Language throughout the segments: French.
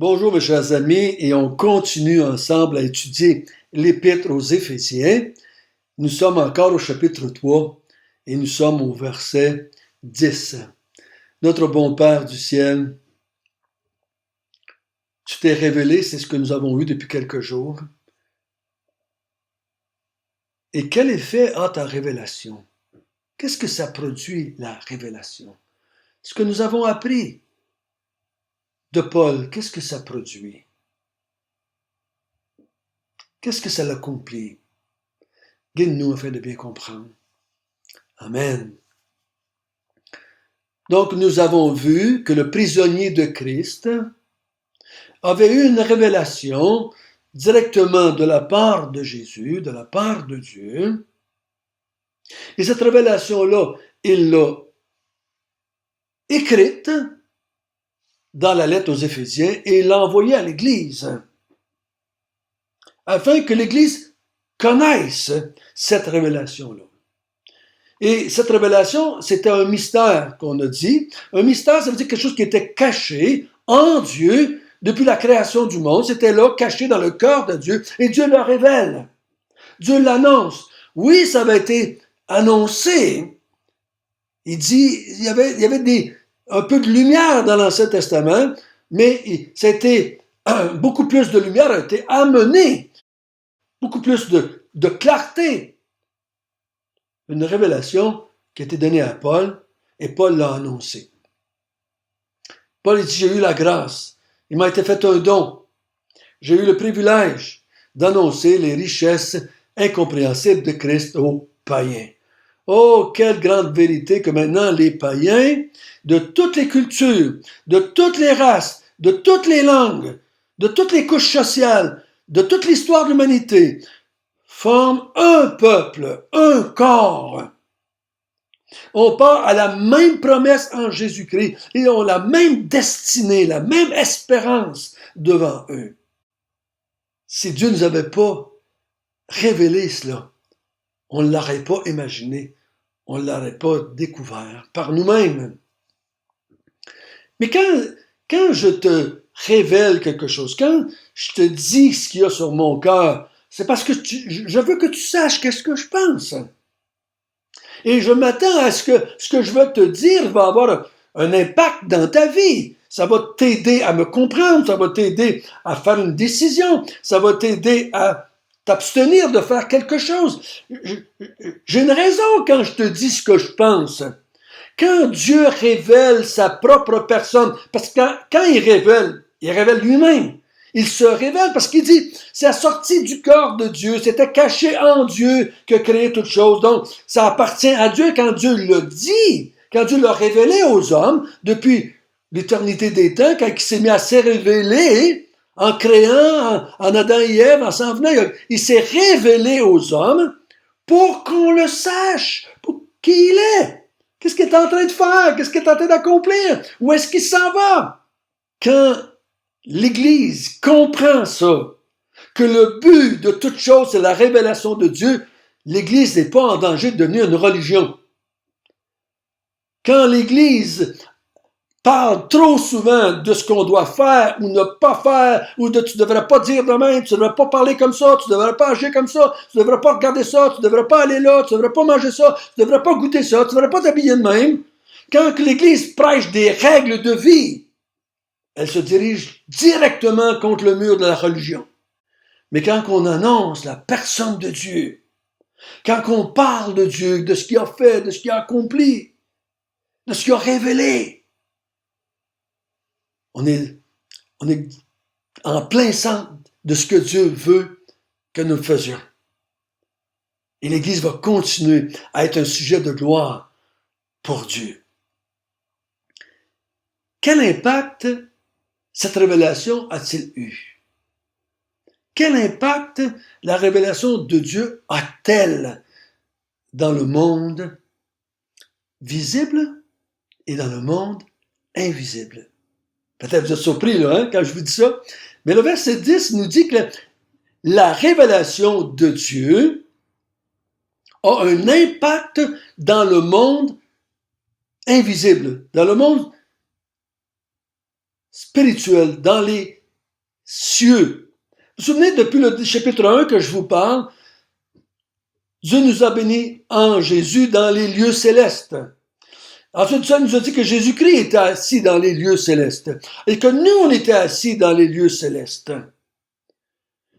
Bonjour mes chers amis, et on continue ensemble à étudier l'Épître aux Éphésiens. Nous sommes encore au chapitre 3 et nous sommes au verset 10. Notre bon Père du ciel, tu t'es révélé, c'est ce que nous avons vu depuis quelques jours. Et quel effet a ta révélation? Qu'est-ce que ça produit, la révélation? Ce que nous avons appris de Paul, qu'est-ce que ça produit? Qu'est-ce que ça l'accomplit? Guide-nous afin de bien comprendre. Amen. Donc, nous avons vu que le prisonnier de Christ avait eu une révélation directement de la part de Jésus, de la part de Dieu. Et cette révélation-là, il l'a écrite dans la lettre aux Éphésiens et il l'a envoyée à l'Église, afin que l'Église connaisse cette révélation-là. Et cette révélation, c'était un mystère qu'on a dit. Un mystère, ça veut dire quelque chose qui était caché en Dieu depuis la création du monde. C'était là, caché dans le cœur de Dieu. Et Dieu le révèle. Dieu l'annonce. Oui, ça avait été annoncé. Il dit, il y avait un peu de lumière dans l'Ancien Testament, mais beaucoup plus de lumière a été amenée. Beaucoup plus de clarté. Une révélation qui a été donnée à Paul, et Paul l'a annoncée. Paul dit, j'ai eu la grâce, il m'a été fait un don, j'ai eu le privilège d'annoncer les richesses incompréhensibles de Christ aux païens. Oh, quelle grande vérité que maintenant les païens, de toutes les cultures, de toutes les races, de toutes les langues, de toutes les couches sociales, de toute l'histoire de l'humanité, forment un peuple, un corps. On part à la même promesse en Jésus-Christ et ont la même destinée, la même espérance devant eux. Si Dieu ne nous avait pas révélé cela, on ne l'aurait pas imaginé, on ne l'aurait pas découvert par nous-mêmes. Mais quand je te révèle quelque chose, quand je te dis ce qu'il y a sur mon cœur, c'est parce que je veux que tu saches qu'est-ce que je pense. Et je m'attends à ce que je veux te dire va avoir un impact dans ta vie. Ça va t'aider à me comprendre, ça va t'aider à faire une décision, ça va t'aider à t'abstenir de faire quelque chose. J'ai une raison quand je te dis ce que je pense. Quand Dieu révèle sa propre personne, parce que quand il révèle lui-même. Il se révèle parce qu'il dit, c'est sorti du corps de Dieu, c'était caché en Dieu que créé toute chose. Donc, ça appartient à Dieu quand Dieu le dit, quand Dieu l'a révélé aux hommes, depuis l'éternité des temps, quand il s'est mis à se révéler, en créant, en Adam et Ève, en s'en venant, il s'est révélé aux hommes pour qu'on le sache, pour qui il est. Qu'est-ce qu'il est en train de faire? Qu'est-ce qu'il est en train d'accomplir? Où est-ce qu'il s'en va? Quand l'Église comprend ça, que le but de toute chose, c'est la révélation de Dieu, l'Église n'est pas en danger de devenir une religion. Quand l'Église parle trop souvent de ce qu'on doit faire ou ne pas faire, ou de tu ne devrais pas dire de même, tu ne devrais pas parler comme ça, tu ne devrais pas agir comme ça, tu ne devrais pas regarder ça, tu ne devrais pas aller là, tu ne devrais pas manger ça, tu ne devrais pas goûter ça, tu ne devrais pas t'habiller de même. Quand l'Église prêche des règles de vie, elle se dirige directement contre le mur de la religion. Mais quand on annonce la personne de Dieu, quand on parle de Dieu, de ce qu'il a fait, de ce qu'il a accompli, de ce qu'il a révélé, on est en plein centre de ce que Dieu veut que nous faisions. Et l'Église va continuer à être un sujet de gloire pour Dieu. Quel impact cette révélation a-t-il eu? Quel impact la révélation de Dieu a-t-elle dans le monde visible et dans le monde invisible? Peut-être vous êtes surpris là, quand je vous dis ça. Mais le verset 10 nous dit que la révélation de Dieu a un impact dans le monde invisible, dans le monde spirituel, dans les cieux. Vous vous souvenez, depuis le chapitre 1 que je vous parle, Dieu nous a bénis en Jésus dans les lieux célestes. Ensuite, ça nous a dit que Jésus-Christ était assis dans les lieux célestes et que nous, on était assis dans les lieux célestes.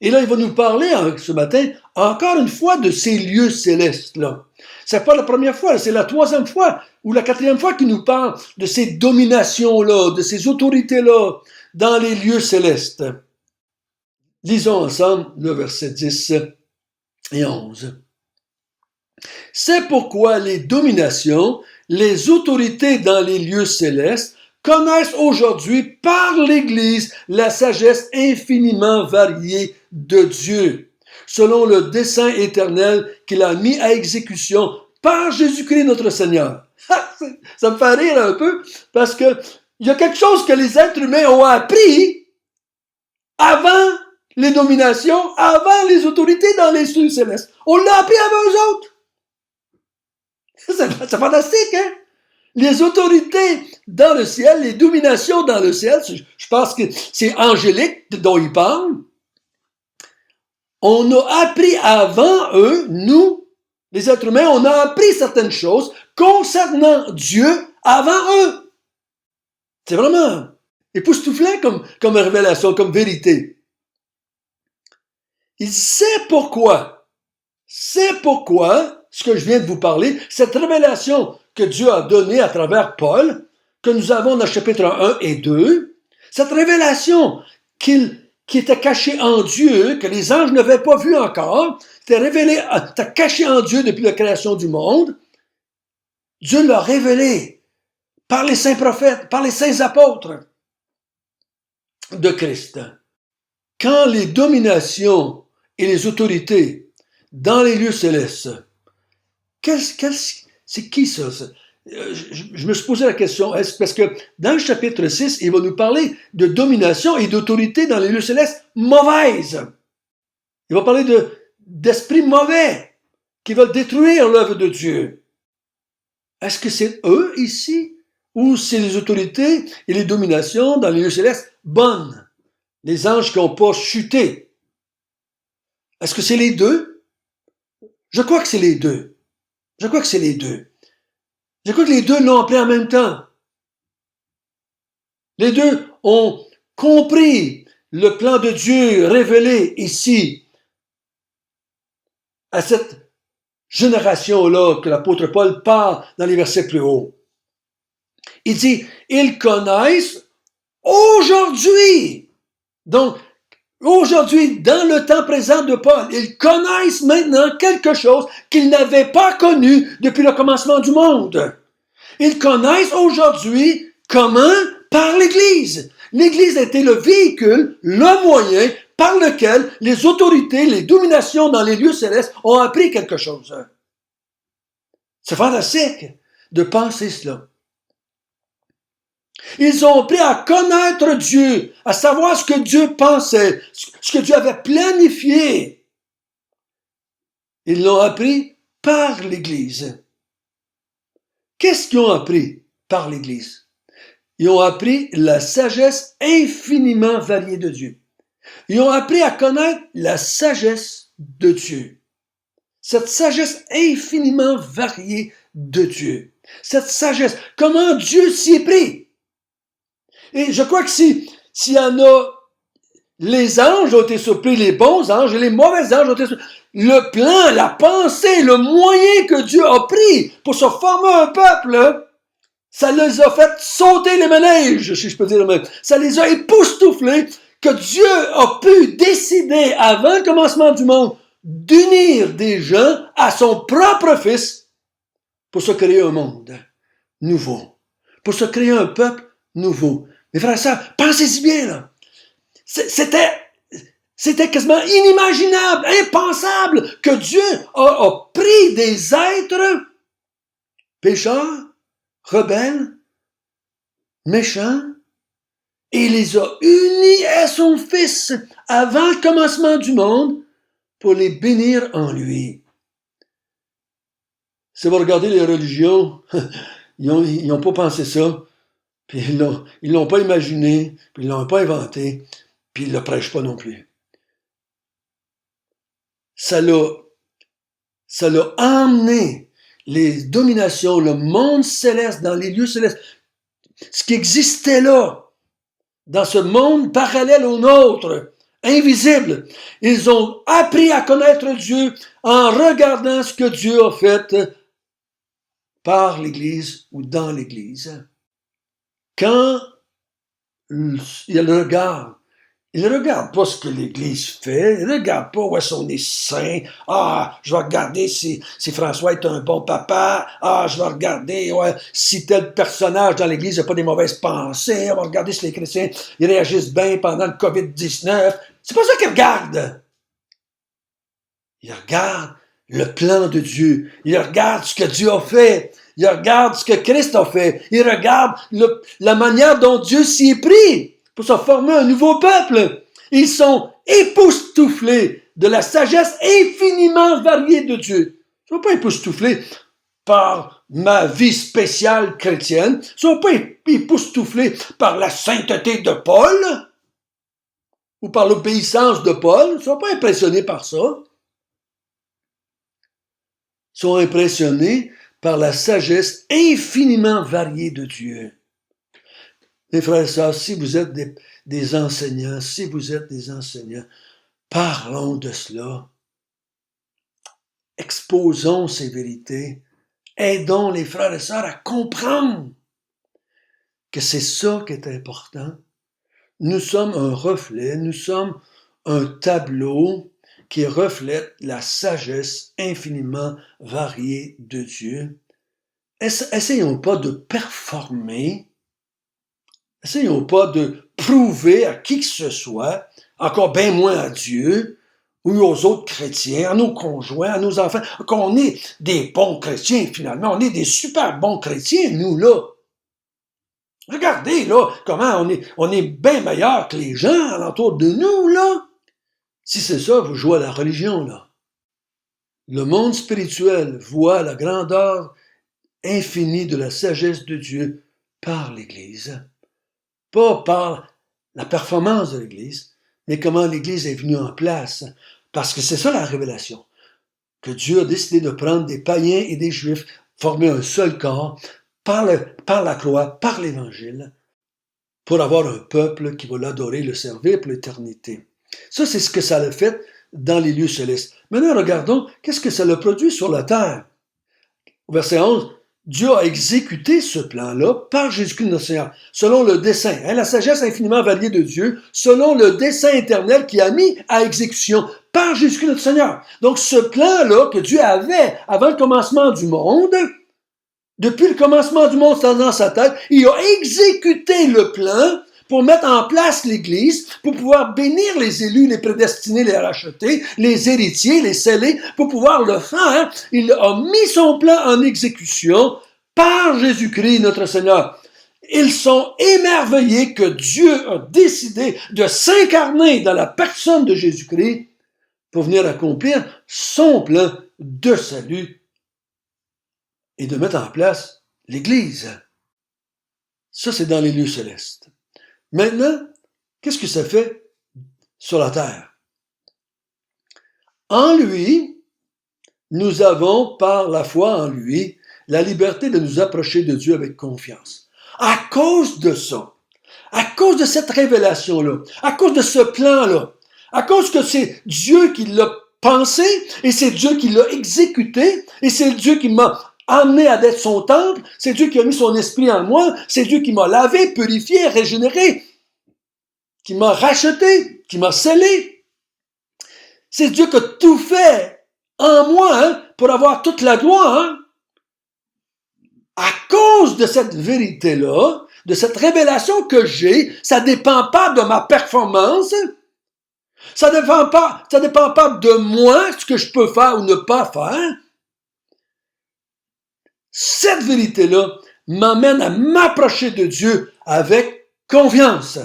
Et là, il va nous parler ce matin, encore une fois, de ces lieux célestes-là. C'est pas la première fois, c'est la troisième fois ou la quatrième fois qu'il nous parle de ces dominations-là, de ces autorités-là dans les lieux célestes. Lisons ensemble le verset 10 et 11. C'est pourquoi les dominations, les autorités dans les lieux célestes connaissent aujourd'hui par l'Église la sagesse infiniment variée de Dieu, selon le dessein éternel qu'il a mis à exécution par Jésus-Christ notre Seigneur. Ça me fait rire un peu, parce que il y a quelque chose que les êtres humains ont appris avant les dominations, avant les autorités dans les lieux célestes. On l'a appris avant eux autres. C'est fantastique, hein? Les autorités dans le ciel, les dominations dans le ciel, je pense que c'est angélique dont il parle. On a appris avant eux, nous, les êtres humains, on a appris certaines choses concernant Dieu avant eux. C'est vraiment époustouflant comme révélation, comme vérité. Il sait pourquoi, ce que je viens de vous parler, cette révélation que Dieu a donnée à travers Paul, que nous avons dans le chapitre 1 et 2, cette révélation qui était cachée en Dieu, que les anges n'avaient pas vue encore, était cachée en Dieu depuis la création du monde, Dieu l'a révélée par les saints prophètes, par les saints apôtres de Christ. Quand les dominations et les autorités dans les lieux célestes, c'est qui ça? Je me suis posé la question, parce que dans le chapitre 6, il va nous parler de domination et d'autorité dans les lieux célestes mauvaises. Il va parler d'esprits mauvais qui veulent détruire l'œuvre de Dieu. Est-ce que c'est eux ici ou c'est les autorités et les dominations dans les lieux célestes bonnes? Les anges qui n'ont pas chuté. Est-ce que c'est les deux? Je crois que c'est les deux. Je crois que les deux l'ont appris en même temps. Les deux ont compris le plan de Dieu révélé ici à cette génération-là que l'apôtre Paul parle dans les versets plus hauts. Il dit, ils connaissent aujourd'hui. Donc, aujourd'hui, dans le temps présent de Paul, ils connaissent maintenant quelque chose qu'ils n'avaient pas connu depuis le commencement du monde. Ils connaissent aujourd'hui comment? Par l'Église. L'Église a été le véhicule, le moyen par lequel les autorités, les dominations dans les lieux célestes ont appris quelque chose. C'est fantastique de penser cela. Ils ont appris à connaître Dieu, à savoir ce que Dieu pensait, ce que Dieu avait planifié. Ils l'ont appris par l'Église. Qu'est-ce qu'ils ont appris par l'Église? Ils ont appris la sagesse infiniment variée de Dieu. Ils ont appris à connaître la sagesse de Dieu. Cette sagesse infiniment variée de Dieu. Cette sagesse, comment Dieu s'y est pris? Et je crois que s'il y en a, les anges ont été surpris, les bons anges et les mauvais anges ont été surpris. Le plan, la pensée, le moyen que Dieu a pris pour se former un peuple, ça les a fait sauter les manèges, si je peux dire le même. Ça les a époustouflés que Dieu a pu décider, avant le commencement du monde, d'unir des gens à son propre Fils pour se créer un monde nouveau, pour se créer un peuple nouveau. Mes frères et sœurs, pensez-y bien, là. C'était quasiment inimaginable, impensable que Dieu a pris des êtres pécheurs, rebelles, méchants, et les a unis à son Fils avant le commencement du monde pour les bénir en lui. Si vous regardez les religions, ils n'ont pas pensé ça, puis ils l'ont pas imaginé, puis ils l'ont pas inventé. puis il ne le prêche pas non plus. Ça l'a emmené les dominations, le monde céleste, dans les lieux célestes, ce qui existait là, dans ce monde parallèle au nôtre, invisible. Ils ont appris à connaître Dieu en regardant ce que Dieu a fait par l'Église ou dans l'Église. Quand ils regardent pas ce que l'Église fait, ils regardent pas où est-ce qu'on est saint. Ah, je vais regarder si François est un bon papa. Ah, je vais regarder si tel personnage dans l'Église n'a pas des mauvaises pensées. On va regarder si les chrétiens ils réagissent bien pendant le COVID-19. C'est pas ça qu'ils regardent. Ils regardent le plan de Dieu. Ils regardent ce que Dieu a fait. Ils regardent ce que Christ a fait. Ils regardent la manière dont Dieu s'y est pris pour se former un nouveau peuple. Ils sont époustouflés de la sagesse infiniment variée de Dieu. Ils ne sont pas époustouflés par ma vie spéciale chrétienne. Ils ne sont pas époustouflés par la sainteté de Paul ou par l'obéissance de Paul. Ils ne sont pas impressionnés par ça. Ils sont impressionnés par la sagesse infiniment variée de Dieu. Mes frères et sœurs, si vous êtes des enseignants, parlons de cela. Exposons ces vérités. Aidons les frères et sœurs à comprendre que c'est ça qui est important. Nous sommes un reflet, nous sommes un tableau qui reflète la sagesse infiniment variée de Dieu. Essayons pas de performer. Essayons pas de prouver à qui que ce soit, encore bien moins à Dieu, ou aux autres chrétiens, à nos conjoints, à nos enfants, qu'on est des bons chrétiens finalement. On est des super bons chrétiens, nous, là. Regardez, là, comment on est bien meilleurs que les gens alentour de nous, là. Si c'est ça, vous jouez à la religion, là. Le monde spirituel voit la grandeur infinie de la sagesse de Dieu par l'Église. Pas par la performance de l'Église, mais comment l'Église est venue en place. Parce que c'est ça la révélation. Que Dieu a décidé de prendre des païens et des Juifs, former un seul corps, par la croix, par l'Évangile, pour avoir un peuple qui va l'adorer, le servir pour l'éternité. Ça, c'est ce que ça a fait dans les lieux célestes. Maintenant, regardons, qu'est-ce que ça a produit sur la terre? Au verset 11, Dieu a exécuté ce plan-là par Jésus-Christ notre Seigneur, selon le dessein, la sagesse infiniment variée de Dieu, selon le dessein éternel qu'il a mis à exécution par Jésus-Christ notre Seigneur. Donc ce plan-là que Dieu avait avant le commencement du monde, depuis le commencement du monde, c'est dans sa tête, il a exécuté le plan pour mettre en place l'Église, pour pouvoir bénir les élus, les prédestinés, les rachetés, les héritiers, les scellés, pour pouvoir le faire. Il a mis son plan en exécution par Jésus-Christ, notre Seigneur. Ils sont émerveillés que Dieu a décidé de s'incarner dans la personne de Jésus-Christ pour venir accomplir son plan de salut et de mettre en place l'Église. Ça, c'est dans les lieux célestes. Maintenant, qu'est-ce que ça fait sur la terre? En lui, nous avons, par la foi en lui, la liberté de nous approcher de Dieu avec confiance. À cause de ça, à cause de cette révélation-là, à cause de ce plan-là, à cause que c'est Dieu qui l'a pensé, et c'est Dieu qui l'a exécuté, et c'est Dieu qui m'a amené à être son temple, c'est Dieu qui a mis son esprit en moi, c'est Dieu qui m'a lavé, purifié, régénéré, qui m'a racheté, qui m'a scellé. C'est Dieu qui a tout fait en moi pour avoir toute la gloire. À cause de cette vérité-là, de cette révélation que j'ai, ça ne dépend pas de ma performance, ça ne dépend pas de moi, ce que je peux faire ou ne pas faire. Cette vérité-là m'amène à m'approcher de Dieu avec confiance.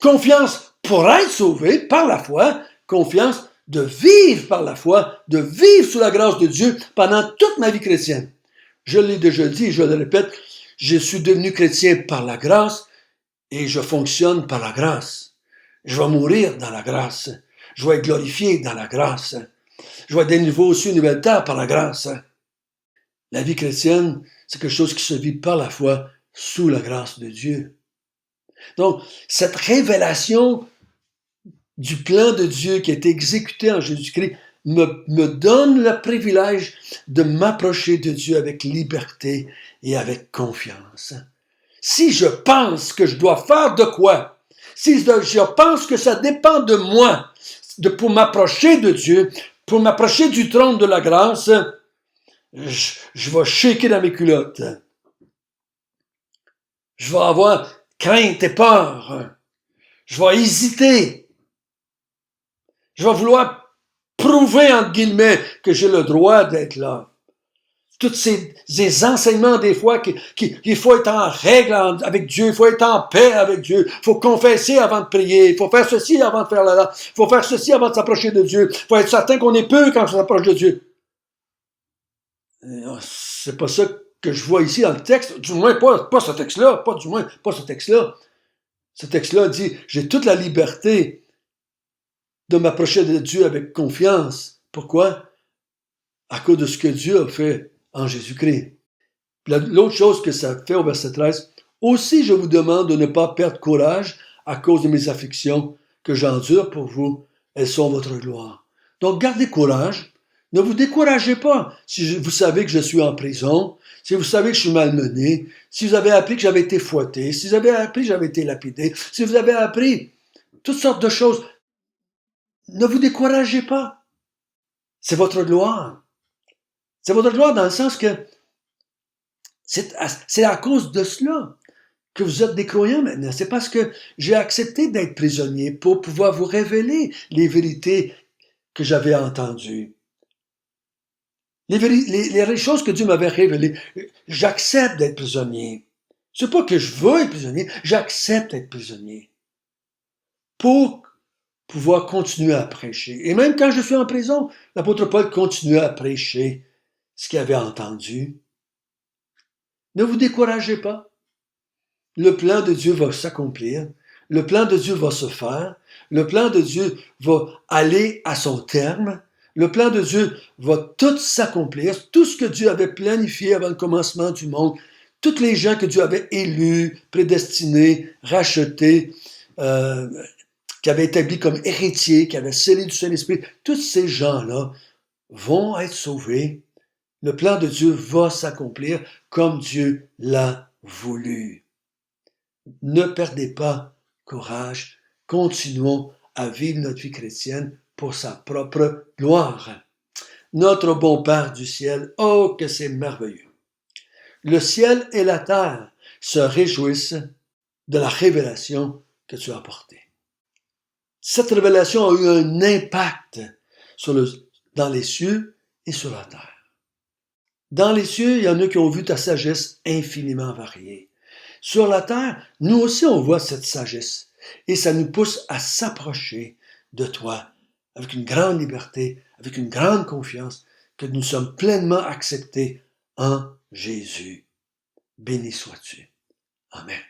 Confiance pour être sauvé par la foi, confiance de vivre par la foi, de vivre sous la grâce de Dieu pendant toute ma vie chrétienne. Je l'ai déjà dit et je le répète, je suis devenu chrétien par la grâce et je fonctionne par la grâce. Je vais mourir dans la grâce. Je vais être glorifié dans la grâce. Je vais être des nouveaux cieux, une nouvelle terre par la grâce. La vie chrétienne, c'est quelque chose qui se vit par la foi sous la grâce de Dieu. Donc, cette révélation du plan de Dieu qui est exécuté en Jésus-Christ me donne le privilège de m'approcher de Dieu avec liberté et avec confiance. Si je pense que je dois faire de quoi, si je pense que ça dépend de moi pour m'approcher de Dieu, pour m'approcher du trône de la grâce, je vais shaker dans mes culottes. Je vais avoir crainte et peur. Je vais hésiter. Je vais vouloir prouver, entre guillemets, que j'ai le droit d'être là. Tous ces enseignements, des fois, qu'il faut être en règle avec Dieu, il faut être en paix avec Dieu, il faut confesser avant de prier, il faut faire ceci avant de faire là, il faut faire ceci avant de s'approcher de Dieu, il faut être certain qu'on est peu quand on s'approche de Dieu. C'est pas ça que je vois ici dans le texte, du moins pas ce texte-là, pas ce texte-là. Ce texte-là dit, j'ai toute la liberté de m'approcher de Dieu avec confiance. Pourquoi? À cause de ce que Dieu a fait en Jésus-Christ. L'autre chose que ça fait au verset 13, aussi je vous demande de ne pas perdre courage à cause de mes afflictions que j'endure pour vous. Elles sont votre gloire. Donc gardez courage. Ne vous découragez pas si vous savez que je suis en prison, si vous savez que je suis malmené, si vous avez appris que j'avais été fouetté, si vous avez appris que j'avais été lapidé, si vous avez appris toutes sortes de choses. Ne vous découragez pas. C'est votre gloire. C'est votre gloire dans le sens que c'est à cause de cela que vous êtes des croyants maintenant. C'est parce que j'ai accepté d'être prisonnier pour pouvoir vous révéler les vérités que j'avais entendues. Les choses que Dieu m'avait révélées. J'accepte d'être prisonnier. C'est pas que je veux être prisonnier, j'accepte d'être prisonnier. Pour pouvoir continuer à prêcher. Et même quand je suis en prison, l'apôtre Paul continuait à prêcher ce qu'il avait entendu. Ne vous découragez pas. Le plan de Dieu va s'accomplir. Le plan de Dieu va se faire. Le plan de Dieu va aller à son terme. Le plan de Dieu va tout s'accomplir. Tout ce que Dieu avait planifié avant le commencement du monde, tous les gens que Dieu avait élus, prédestinés, rachetés, qui avait établi comme héritier, qui avait scellé du Saint-Esprit, tous ces gens-là vont être sauvés. Le plan de Dieu va s'accomplir comme Dieu l'a voulu. Ne perdez pas courage. Continuons à vivre notre vie chrétienne pour sa propre gloire. Notre bon Père du ciel, oh que c'est merveilleux. Le ciel et la terre se réjouissent de la révélation que tu as apportée. Cette révélation a eu un impact dans les cieux et sur la terre. Dans les cieux, il y en a qui ont vu ta sagesse infiniment variée. Sur la terre, nous aussi on voit cette sagesse et ça nous pousse à s'approcher de toi avec une grande liberté, avec une grande confiance que nous sommes pleinement acceptés en Jésus. Béni sois-tu. Amen.